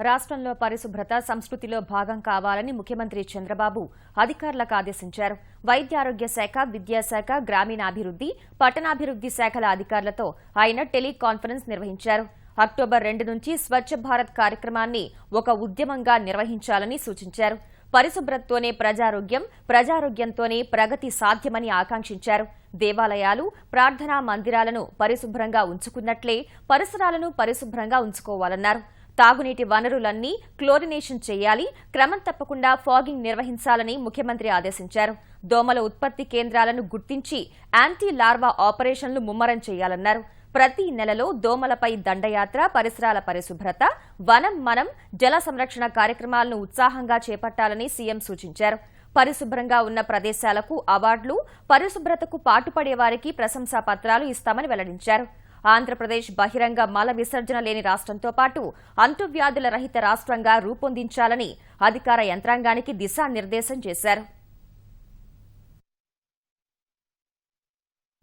రాష్ట్రంలో పరిశుభ్రత సంస్కృతిలో భాగం కావాలని ముఖ్యమంత్రి చంద్రబాబు అధికారులకు ఆదేశించారు. వైద్యారోగ్య శాఖ, విద్యాశాఖ, గ్రామీణాభివృద్ధి, పట్టణాభివృద్ధి శాఖల అధికారులతో ఆయన టెలికాన్ఫరెన్స్ నిర్వహించారు. అక్టోబర్ 2 నుంచి స్వచ్ఛ భారత్ కార్యక్రమాన్ని ఒక ఉద్యమంగా నిర్వహించాలని సూచించారు. పరిశుభ్రతతోనే ప్రజారోగ్యం, ప్రజారోగ్యంతోనే ప్రగతి సాధ్యమని ఆకాంక్షించారు. దేవాలయాలు, ప్రార్థనా మందిరాలను పరిశుభ్రంగా ఉంచుకున్నట్లే పరిసరాలను పరిశుభ్రంగా ఉంచుకోవాలన్నారు. తాగునీటి వనరులన్నీ క్లోరినేషన్ చేయాలి, క్రమం తప్పకుండా ఫాగింగ్ నిర్వహించాలని ముఖ్యమంత్రి ఆదేశించారు. దోమల ఉత్పత్తి కేంద్రాలను గుర్తించి యాంటీ లార్వా ఆపరేషన్లు ముమ్మరం చేయాలన్నారు. ప్రతి నెలలో దోమలపై దండయాత్ర, పరిసరాల పరిశుభ్రత, వనం మనం, జల సంరక్షణ కార్యక్రమాలను ఉత్సాహంగా చేపట్టాలని సీఎం సూచించారు. పరిశుభ్రంగా ఉన్న ప్రదేశాలకు అవార్డులు, పరిశుభ్రతకు పాటుపడే వారికి ప్రశంసా పత్రాలు ఇస్తామని వెల్లడించారు. ఆంధ్రప్రదేశ్ బహిరంగ మల విసర్జన లేని రాష్ట్రంతో పాటు అంటువ్యాధుల రహిత రాష్ట్రంగా రూపొందించాలని అధికార యంత్రాంగానికి దిశానిర్దేశం చేశారు.